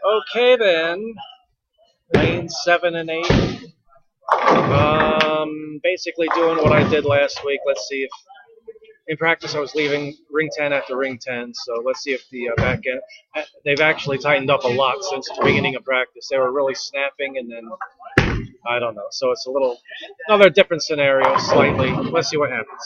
Okay then, lane 7 and 8. Basically doing what I did last week. Let's see if in practice I was leaving ring 10 after ring 10. So let's see if the back end. They've actually tightened up a lot since the beginning of practice. They were really snapping, and then I don't know. So it's a little another different scenario, slightly. Let's see what happens.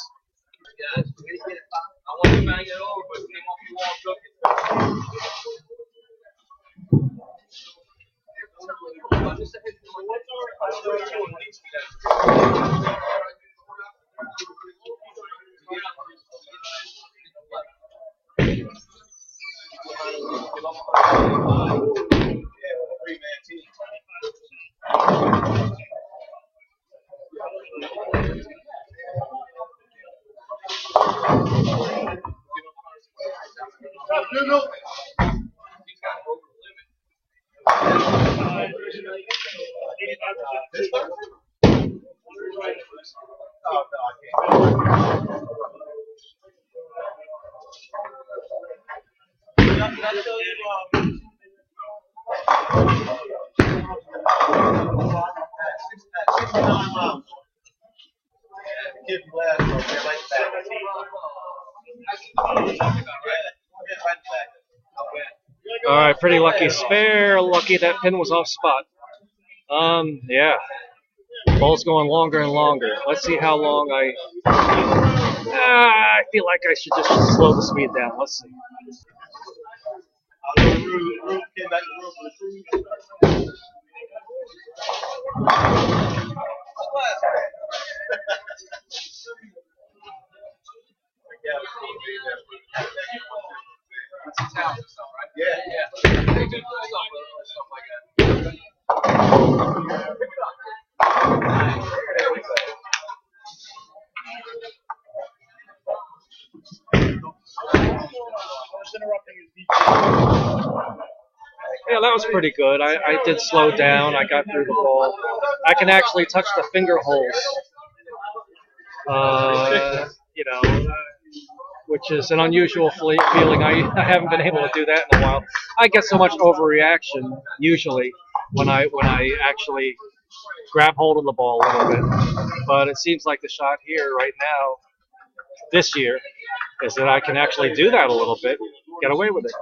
All right, pretty lucky spare. Lucky that pin was off spot. Yeah. Ball's going longer and longer. Let's see how long I feel like I should just slow the speed down. Let's see. Yeah, that was pretty good. I did slow down. I got through the ball. I can actually touch the finger holes. Which is an unusual feeling. I haven't been able to do that in a while. I get so much overreaction usually when I actually grab hold of the ball a little bit. But it seems like the shot here right now, this year, is that I can actually do that a little bit, get away with it.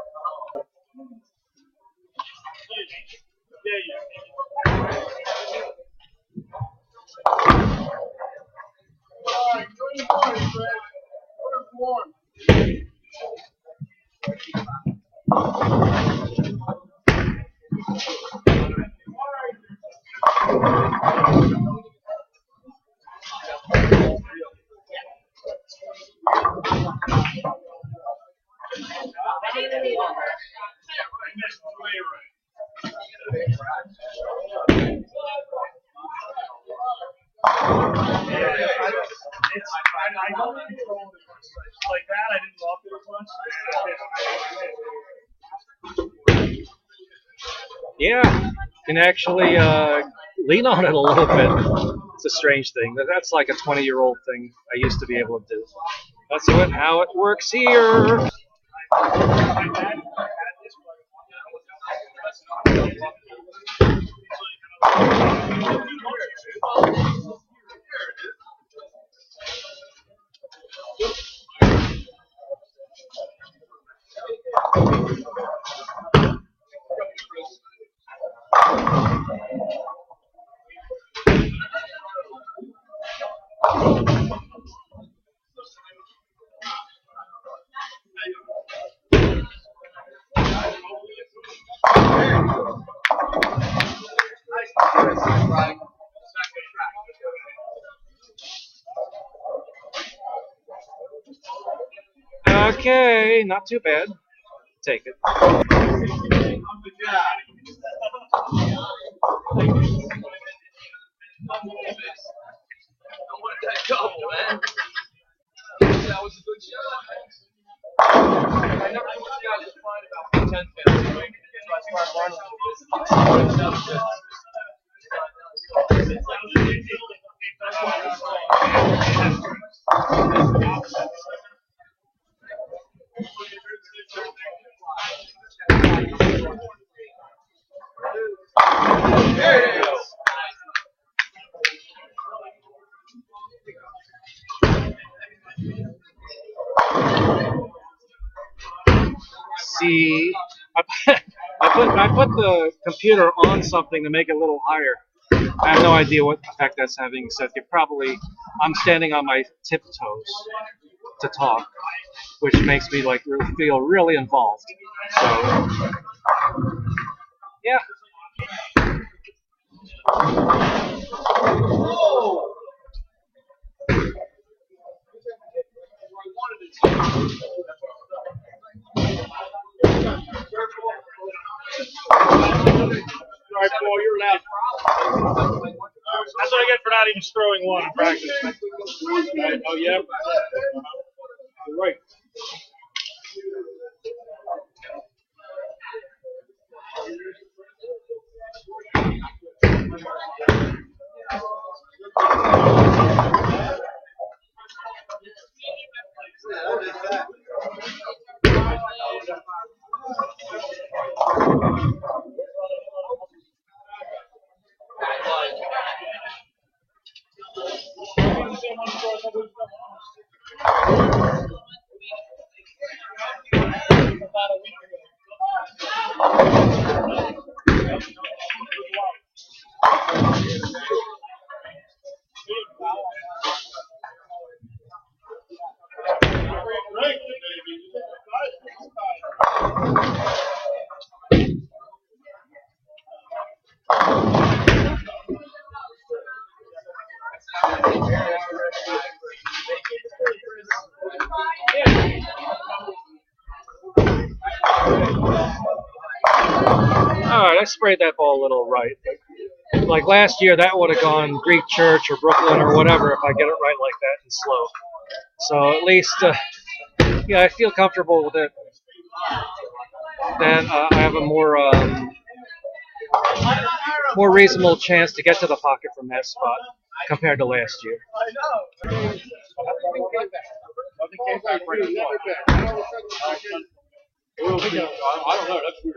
Yeah, can actually lean on it a little bit. It's a strange thing. That's like a 20-year-old thing I used to be able to do. Let's see how it works here. Okay, not too bad. Take it. That was a good shot. I never thought you guys would find about 10 pins, right? So I started See, I put, I put the computer on something to make it a little higher. I have no idea what effect that's having, except I'm standing on my tiptoes to talk, which makes me like really feel really involved. So yeah. All right, Paul, you're allowed. That's what I get for not even throwing one in practice. Right. Oh, yeah? You're right. All right, I sprayed that ball a little right. Like last year, that would have gone Greek Church or Brooklyn or whatever if I get it right like that and slow. So at least, yeah, I feel comfortable with it. Then I have a more reasonable chance to get to the pocket from that spot compared to last year. I don't know. That's weird.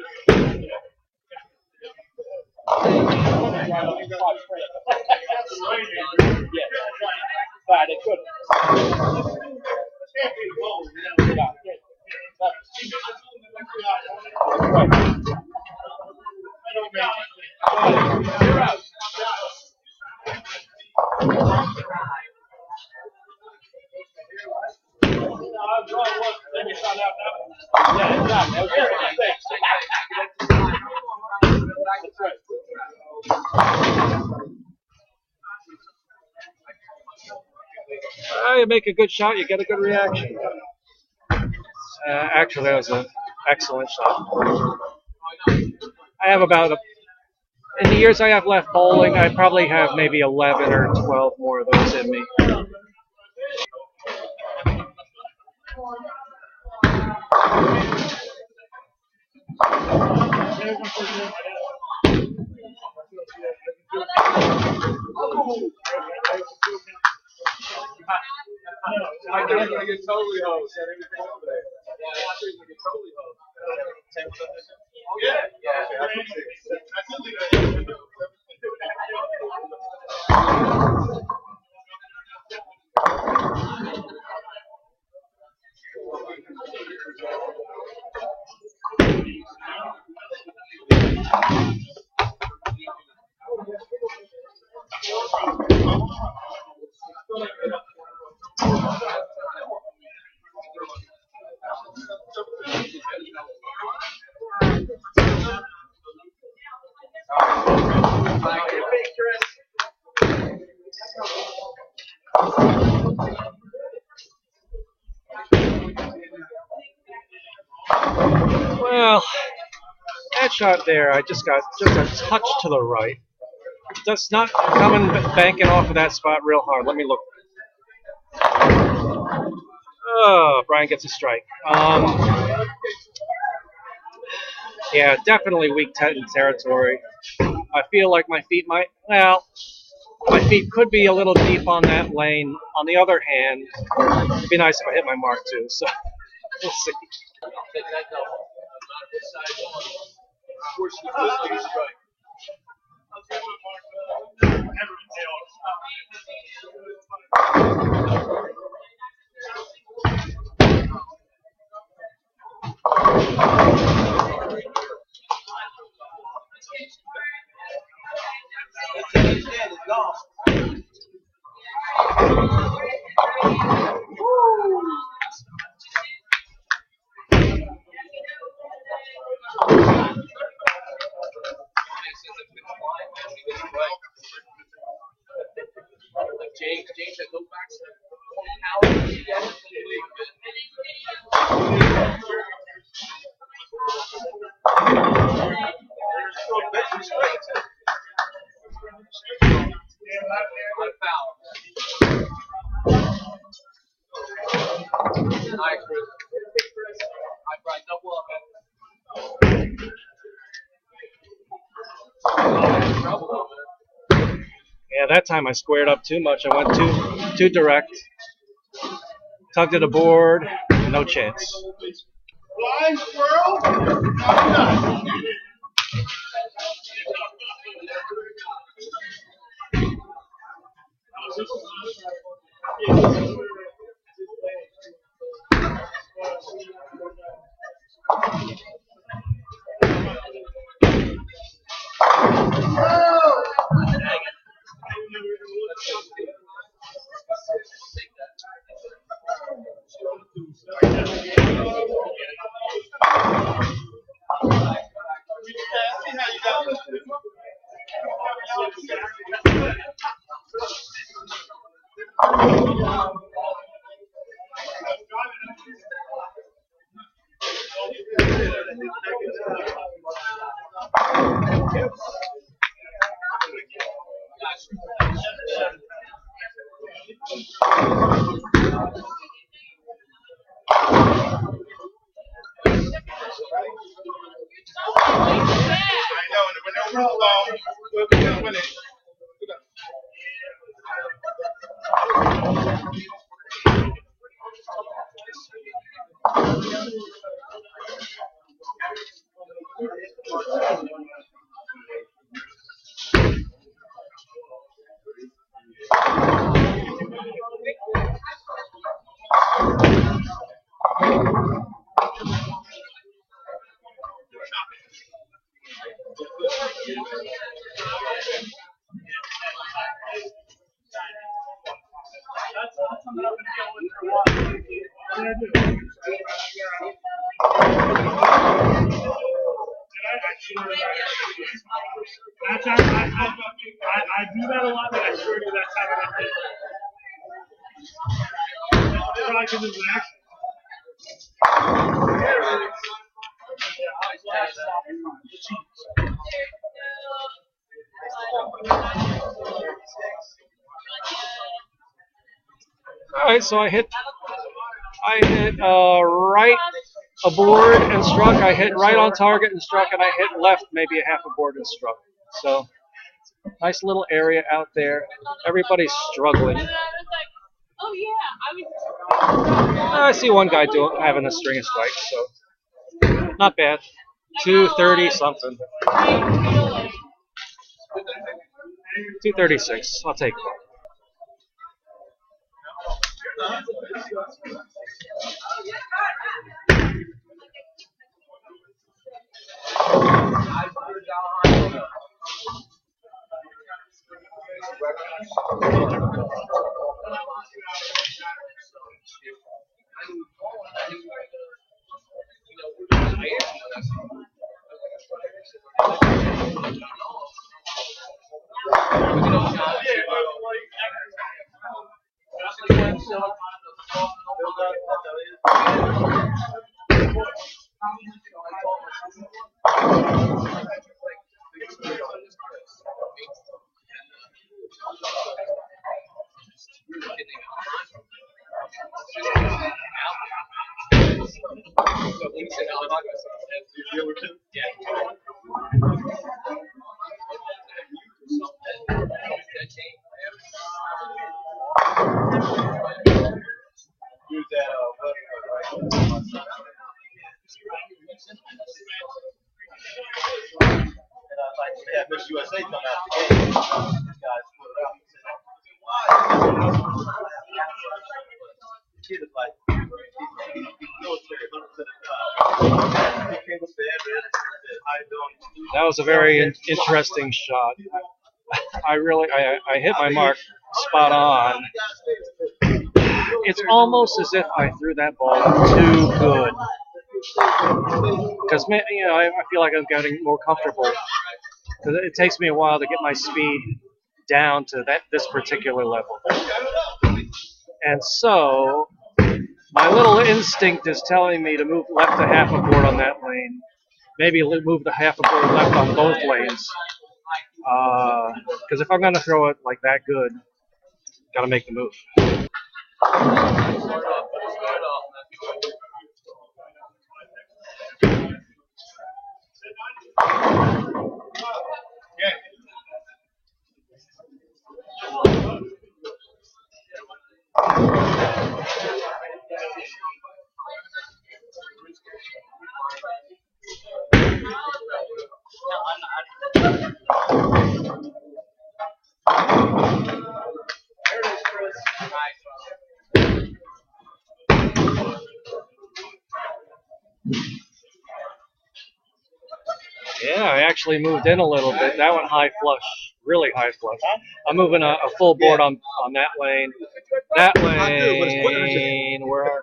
But it could. Yeah, exactly. That's right. You make a good shot, you get a good reaction. Actually, that was an excellent shot. I have in the years I have left bowling, I probably have maybe 11 or 12 more of those in me. I get totally hosed. Well, that shot there, I just got just a touch to the right. Just not coming banking off of that spot real hard. Let me look. Oh, Brian gets a strike. Yeah, definitely weak territory. I feel like my feet could be a little deep on that lane. On the other hand, it'd be nice if I hit my mark too. So we'll see. Yeah, that time I squared up too much. I went too direct. Tugged at a board, no chance. Blind squirrel? No, I do that a lot, but I sure do that time of the day. Probably because it's an action. All right, so I hit right a board and struck. I hit right on target and struck, and I hit left maybe a half a board and struck. So nice little area out there. Everybody's struggling. I see one guy having a string of strikes, so not bad. 230 something. 236. I'll take it. Miss USA come out the game. These guys put it out. He was like, military, 100% of the time. He came up to Everett and said, "How you doing?" That was a very interesting shot. I hit my mark spot on. It's almost as if I threw that ball too good. Because you know, I feel like I'm getting more comfortable. Because it takes me a while to get my speed down to this particular level. And so my little instinct is telling me to move left a half a board on that lane. Maybe move the half a board left on both lanes. Because if I'm going to throw it like that good, got to make the move. Yeah, I actually moved in a little bit. That one high flush, really high flush. I'm moving a full board on that lane. That lane, where are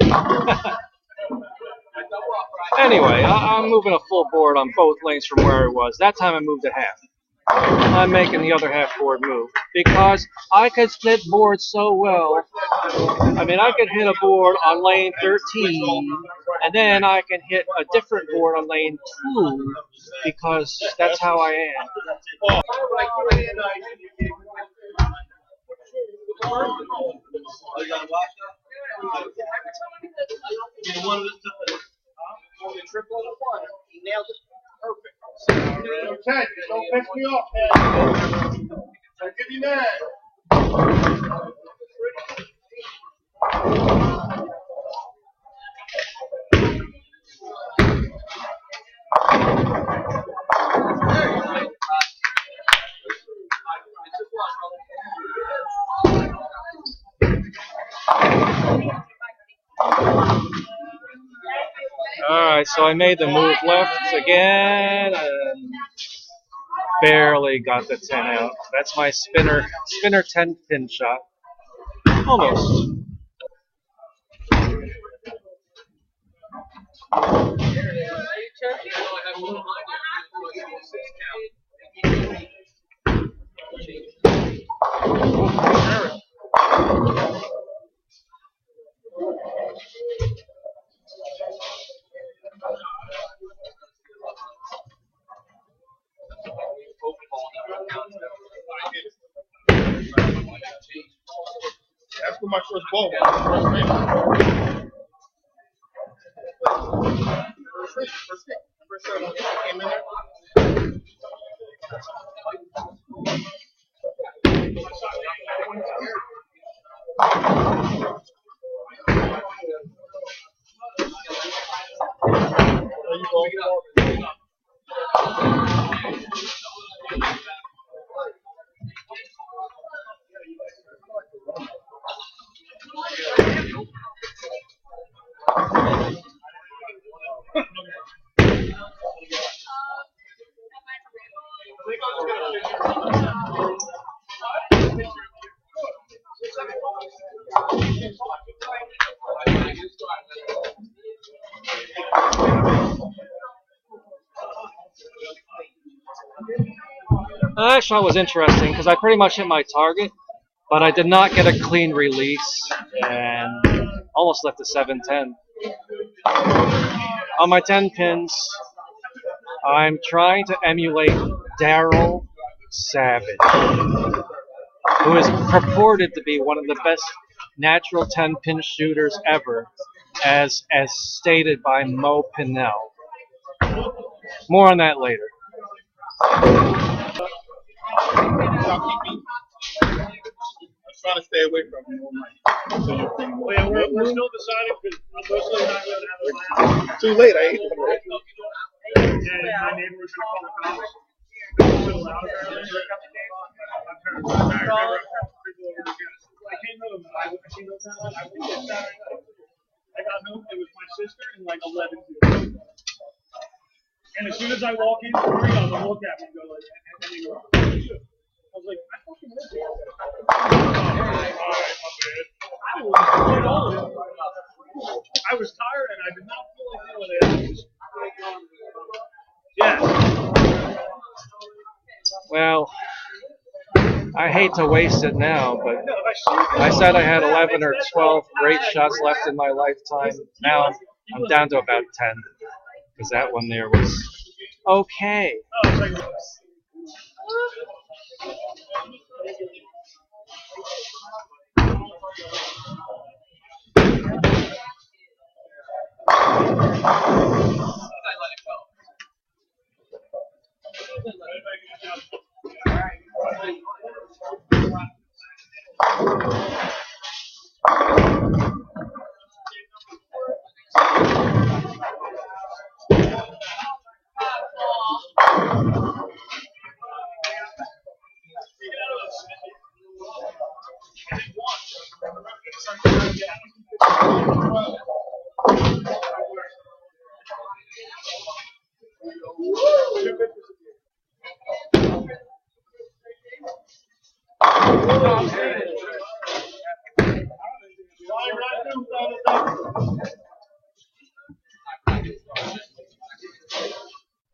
Anyway, I'm moving a full board on both lanes from where I was. That time I moved a half. I'm making the other half board move because I could split boards so well. I mean, I could hit a board on lane 13, and then I can hit a different board on lane 2 because that's how I am. Okay, don't piss me off, man. I'll give you that. Alright, so I made the move left again and barely got the 10 out. That's my spinner 10 pin shot. Almost. That's where my first ball was. First time I came in there. That shot was interesting because I pretty much hit my target, but I did not get a clean release and almost left a 7-10. On my 10 pins, I'm trying to emulate Daryl Savage, who is purported to be one of the best natural 10 pin shooters ever, as stated by Mo Pinnell. More on that later. I'm trying to stay away from him. Well, yeah, we're still deciding because I'm mostly not going to have a plan. Too late, I ate them already. And my neighbor was going to call the cops. It was a little loud apparently. I came home. I went to Saturday night. I got home. It was my sister and like 11 people. And as soon as I walk in, three of them look at me and go like, and they go, I was like, I fucking live here. All right, my bad. I will split all of them. I was tired and I did not feel like doing it. Yeah. Well, I hate to waste it now, but I said I had 11 or 12 great shots left in my lifetime. Now I'm down to about 10 because that one there was okay.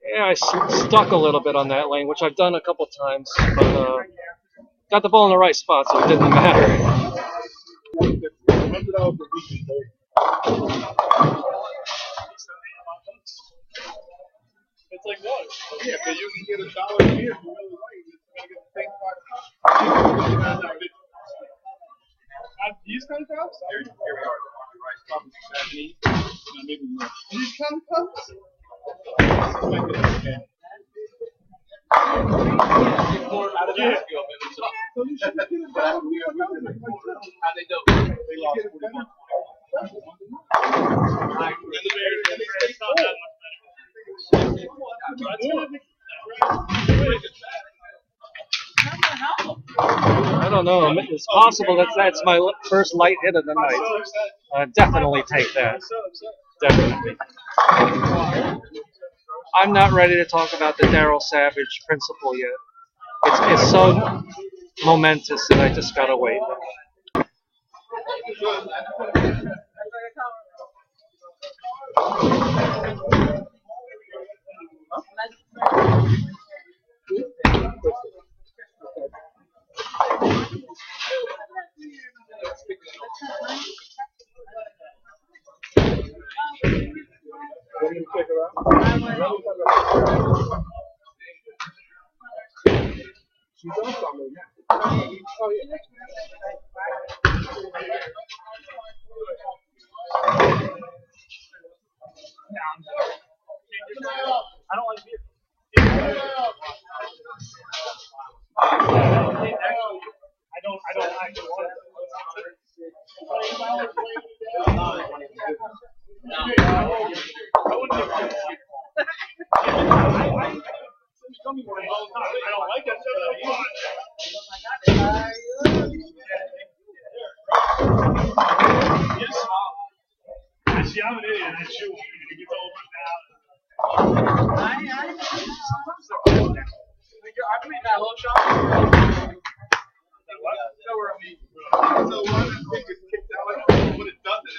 Yeah, I stuck a little bit on that lane, which I've done a couple times, but got the ball in the right spot, so it didn't matter. It's like what? Yeah, but you can get $1 a year if you really like it. You're gonna get the same price. These kind of cups? Here we are. Rice cups, 70. Maybe more. These kind of cups? How did that feel? So you should get $1 a year. How they do? They lost 41. I don't know. It's possible that that's my first light hit of the night. Definitely take that. Definitely. I'm not ready to talk about the Daryl Savage principle yet. It's so momentous that I just gotta wait. She's on something, yeah. Oh, yeah. I don't like beer. I don't like water. Tell me more all the time. I don't like that stuff. See, I'm an idiot. I chew when it gets old now. I'm eating that whole shot. So one of the things is kicked out when it doesn't.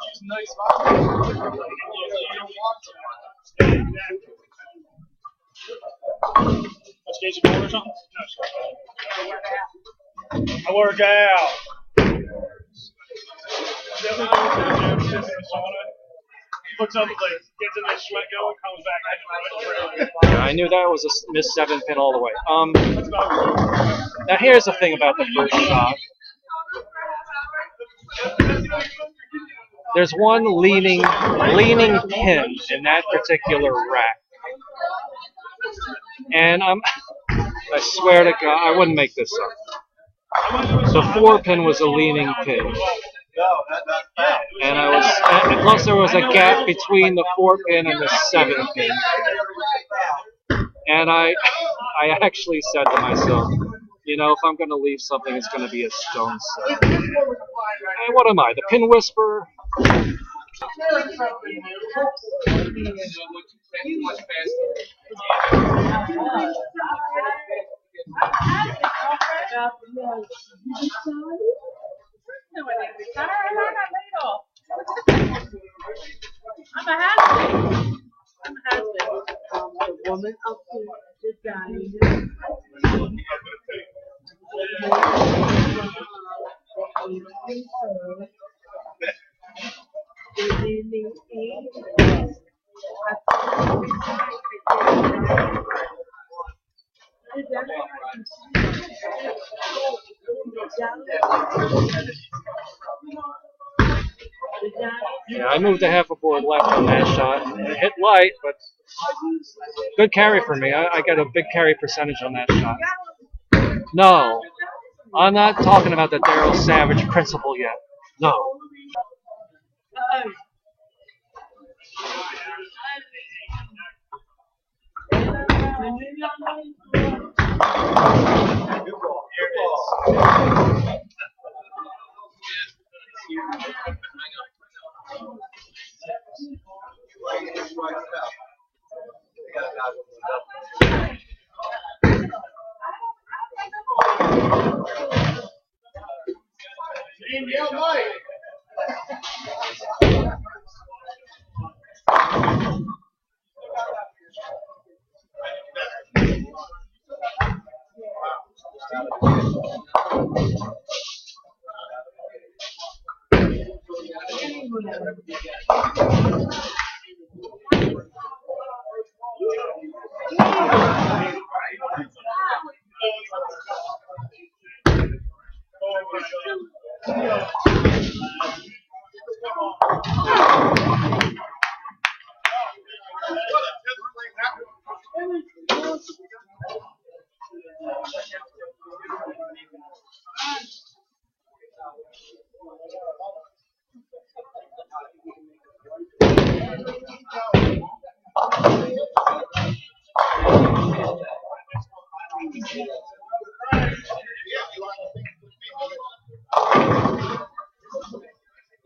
It's nice. Let's get you more or something? I work out. Puts up, like, gets in that sweat going, comes back. Yeah, I knew that was a missed 7 pin all the way. Now here's the thing about the first shot. There's one leaning pin in that particular rack, and I swear to God, I wouldn't make this up. The 4 pin was a leaning pin. And and plus there was a gap between the 4 pin and the 7 pin. And I actually said to myself, you know, if I'm going to leave something, it's going to be a stone set. And what am I, the pin whisperer? I'm a has-been. I'm a has-been. The woman up here, the guy. Yeah, I moved a half a board left on that shot. It hit light, but good carry for me. I got a big carry percentage on that shot. No, I'm not talking about the Daryl Savage principle yet. No.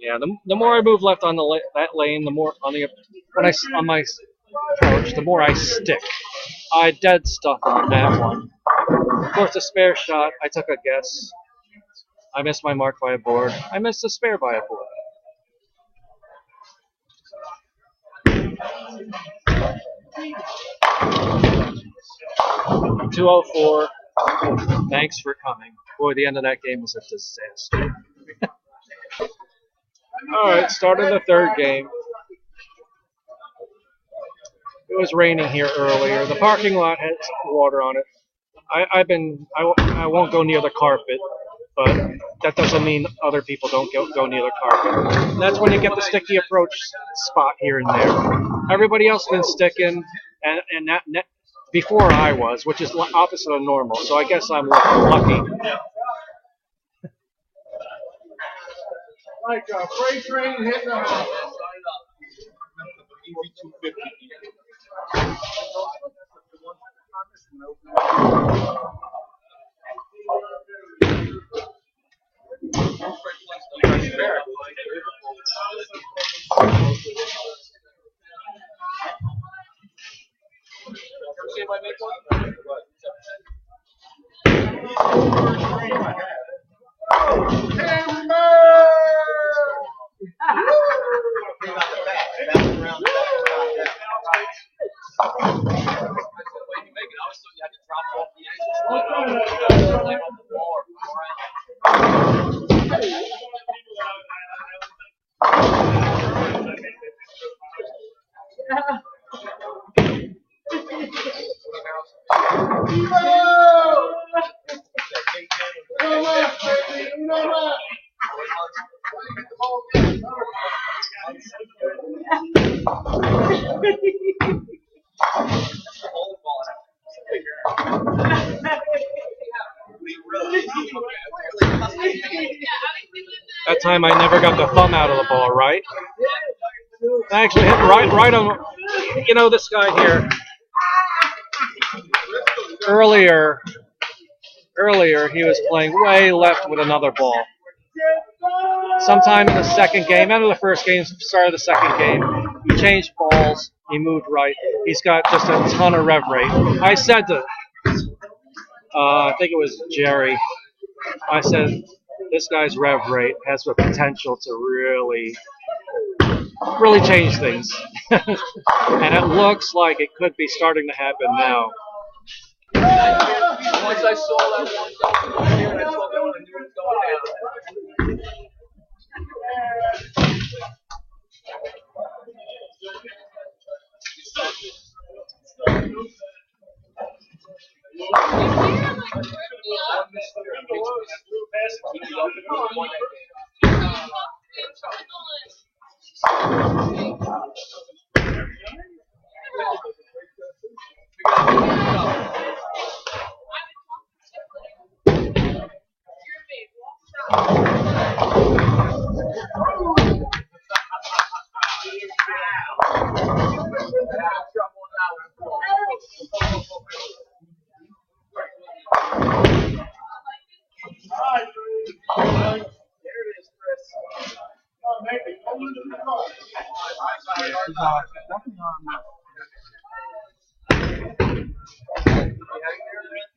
Yeah, the more I move left on that lane, the more on on my approach, the more I stick. I dead stuck on that one. Of course, the spare shot, I took a guess. I missed my mark by a board. I missed the spare by a board. .204. Thanks for coming. Boy, the end of that game was a disaster. All right, start of the third game. It was raining here earlier. The parking lot had water on it. I won't go near the carpet, but that doesn't mean other people don't go near the carpet. And that's when you get the sticky approach spot here and there. Everybody else has been sticking, and that before I was, which is opposite of normal. So I guess I'm lucky. Like a freight train hitting a house. That time I never got the thumb out of the ball, right? I actually hit right on, you know, this guy here. Earlier he was playing way left with another ball. Sometime in the second game, end of the first game, start of the second game, he changed balls, he moved right. He's got just a ton of rev rate. I said to I think it was Jerry. I said, this guy's rev rate has the potential to really change things. And it looks like it could be starting to happen now. Once I saw that one down here, I saw that one, I knew it was going down.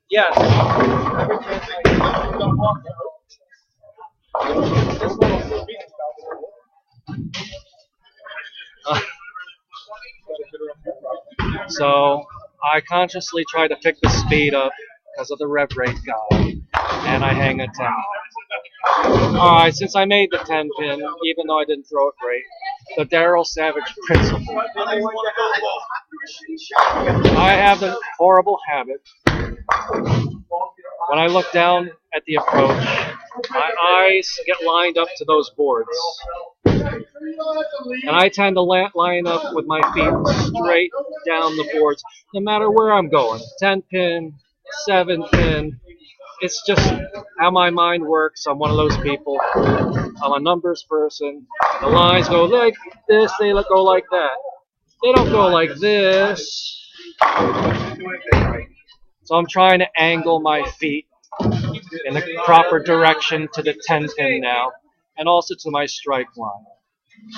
Yes. So I consciously try to pick the speed up because of the rev rate guide, and I hang a 10. Alright, since I made the 10 pin, even though I didn't throw it great, the Daryl Savage principle. I have the horrible habit, when I look down at the approach, my eyes get lined up to those boards. And I tend to line up with my feet straight down the boards, no matter where I'm going. 10 pin, 7 pin. It's just how my mind works. I'm one of those people. I'm a numbers person. The lines go like this, they go like that. They don't go like this. So I'm trying to angle my feet in the proper direction to the 10 pin now, and also to my strike line.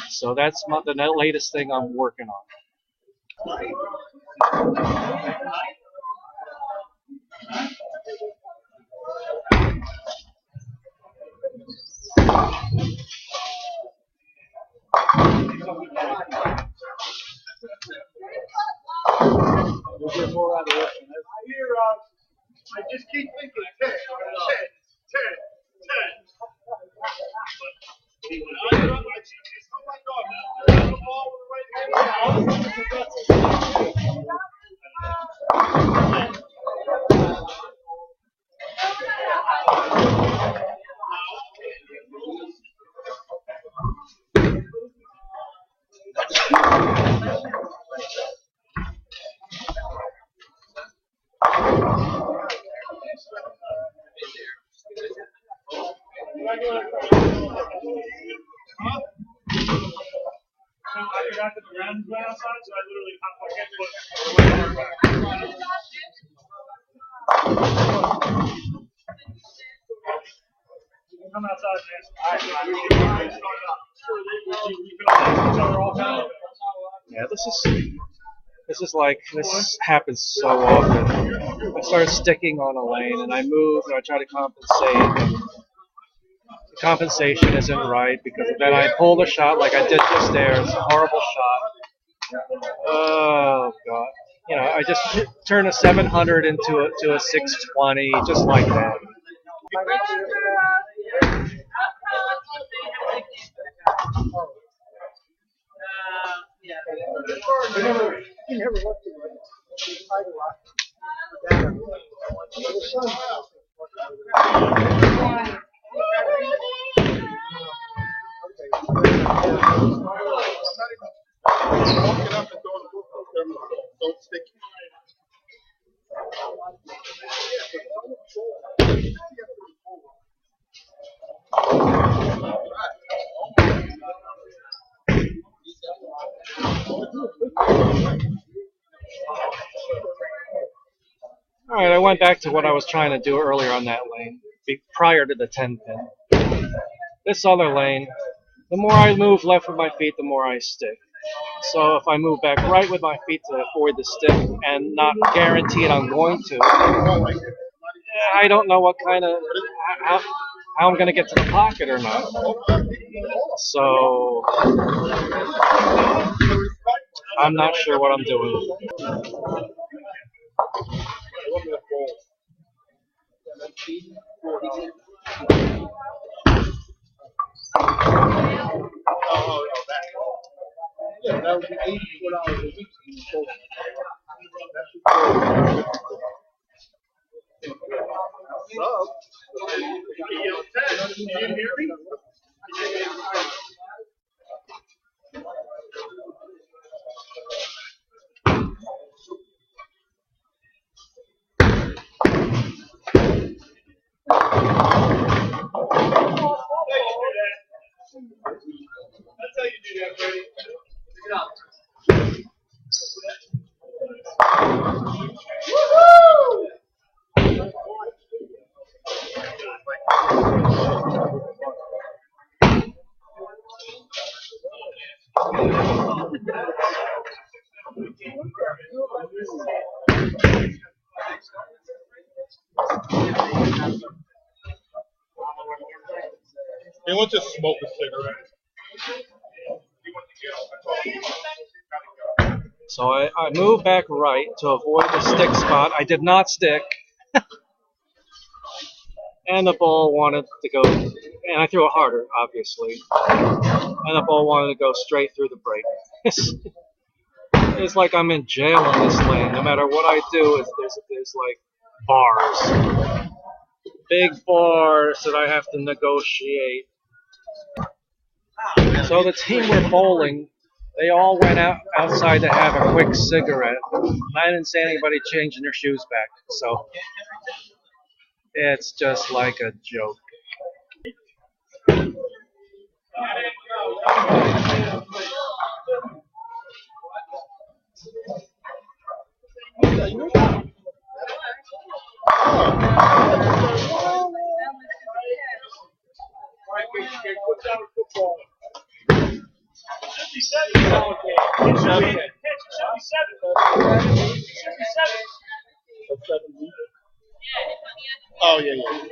So that's the latest thing I'm working on. I just keep thinking 10, 10, 10, 10. When I drop my cheek, it's not like God. There's a ball with the right hand. I forgot that the ground went outside, so I literally hopped my head foot. Come outside, man. Yeah, this happens so often. I start sticking on a lane and I move and I try to compensate. The compensation isn't right because then I pull the shot like I did just there. It's a horrible shot. Oh god. You know, I just turn a 700 into a 620 just like that. Alright, I went back to what I was trying to do earlier on that lane, prior to the 10 pin. This other lane, the more I move left with my feet, the more I stick. So if I move back right with my feet to avoid the stick and not guaranteed I'm going to, I don't know what kind of how, how I'm gonna get to the pocket or not. So I'm not sure what I'm doing. Yeah, that would be $84 a week. That's how you do that, Brady. Get up. He wants to smoke a cigarette. So I moved back right to avoid the stick spot. I did not stick. And the ball wanted to go, and I threw it harder, obviously. And the ball wanted to go straight through the break. It's like I'm in jail in this lane. No matter what I do, there's like bars. Big bars that I have to negotiate. So the team were bowling. They all went outside to have a quick cigarette. And I didn't see anybody changing their shoes back. So it's just like a joke. Oh, yeah, yeah.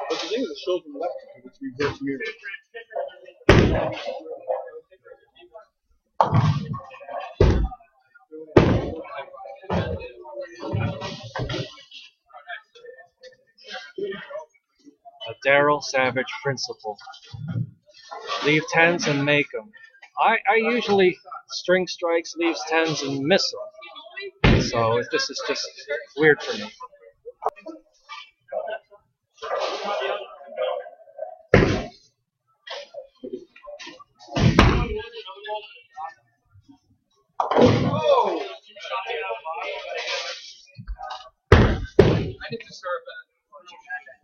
But the thing is, it shows them left because it's reverse mirror. A Daryl Savage principle. Leave tens and make them. I usually string strikes, leaves tens, and miss them. So this is just weird for me. I need to serve that.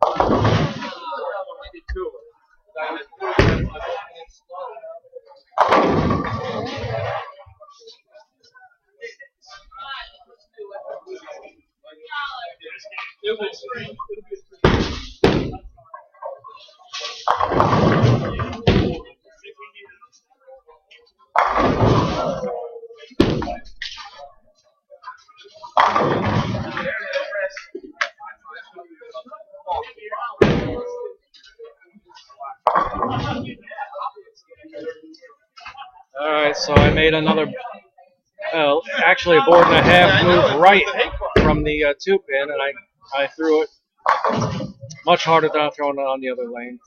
I did two. It was All right, so I made another, actually a board and a half move right from the two pin, and I threw it much harder than I thrown it on the other lane,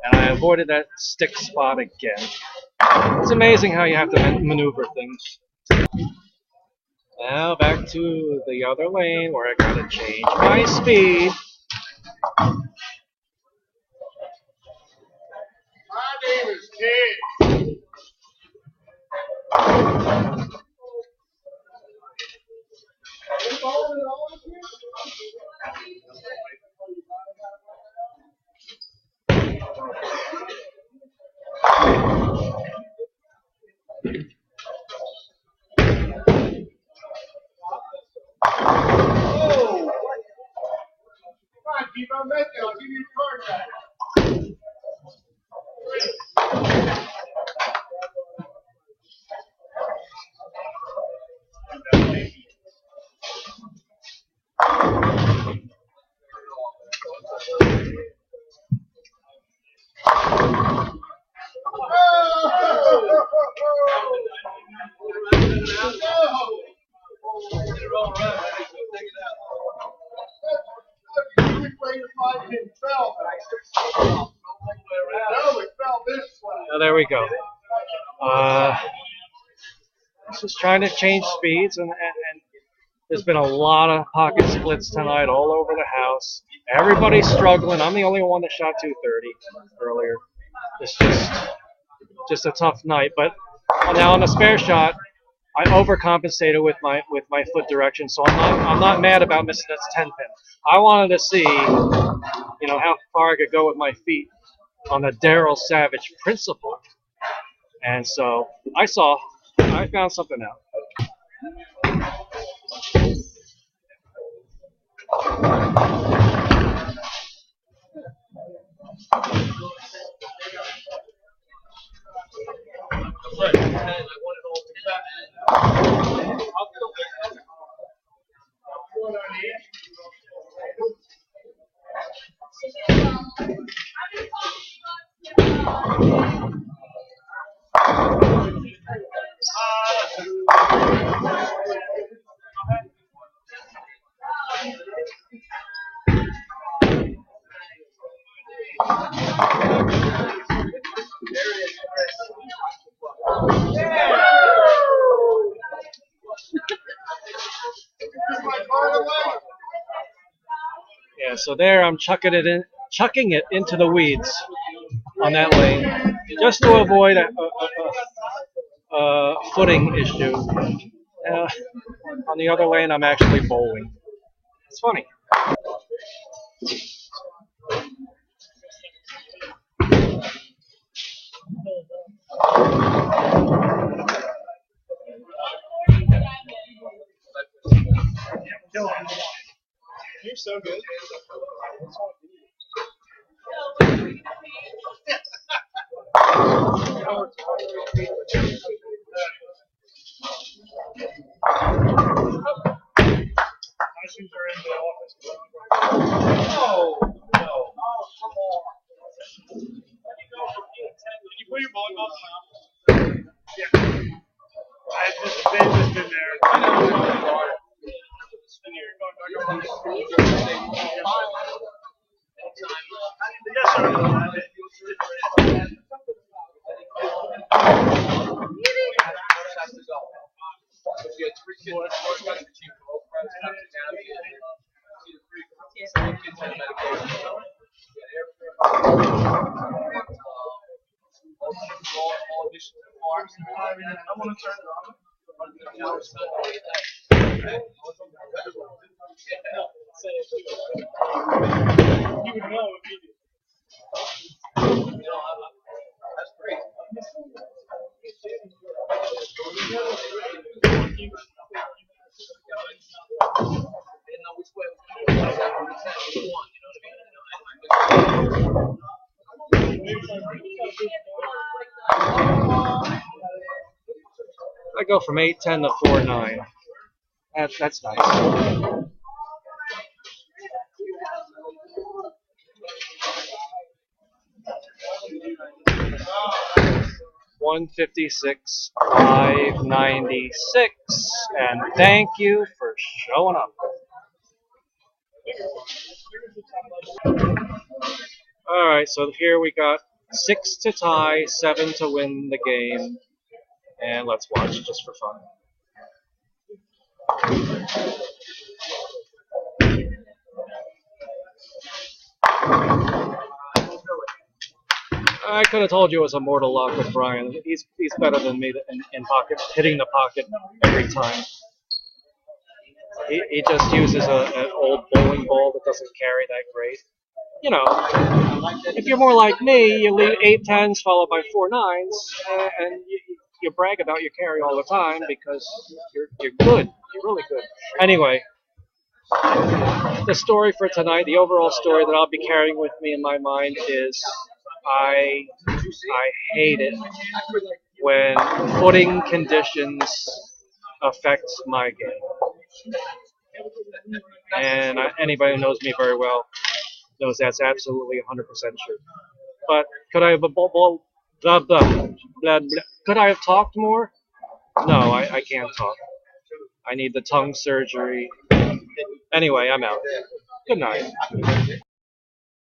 and I avoided that stick spot again. It's amazing how you have to maneuver things. Now back to the other lane where I gotta change my speed. my name is Kid. gonna make it, I'll give you a card back. Oh, there we go. Just trying to change speeds, and there's been a lot of pocket splits tonight all over the house. Everybody's struggling. I'm the only one that shot 230 earlier. It's just a tough night. But now on the spare shot, I overcompensated with my foot direction, so I'm not mad about missing this 10 pin. I wanted to see, how far I could go with my feet on the Daryl Savage principle, and so I found something out. Yeah, so there I'm chucking it into the weeds on that lane, just to avoid a footing issue. On the other lane, I'm actually bowling. It's funny. You're so good. My shoes are in the office. Oh, no. Oh, come on. Did you put your volleyball on? Yeah. They've just been there. And you're going back over. Yes, sir. I want to turn it on. You would know immediately. That's great. I go from 8-10 to 4-9. That's nice. 156, 596, and thank you for showing up. All right, so here we got 6 to tie, 7 to win the game, and let's watch just for fun. I could have told you it was a mortal lock with Brian. He's better than me in pocket, hitting the pocket every time. He just uses an old bowling ball that doesn't carry that great. If you're more like me, you leave 8-10s followed by 4-9s, and you brag about your carry all the time because you're good. You're really good. Anyway, The story for tonight, the overall story that I'll be carrying with me in my mind is I hate it when footing conditions affect my game. And anybody who knows me very well knows that's absolutely 100% true. But could I have blah, blah, blah, blah. Could I have talked more? No, I can't talk. I need the tongue surgery. Anyway, I'm out. Good night.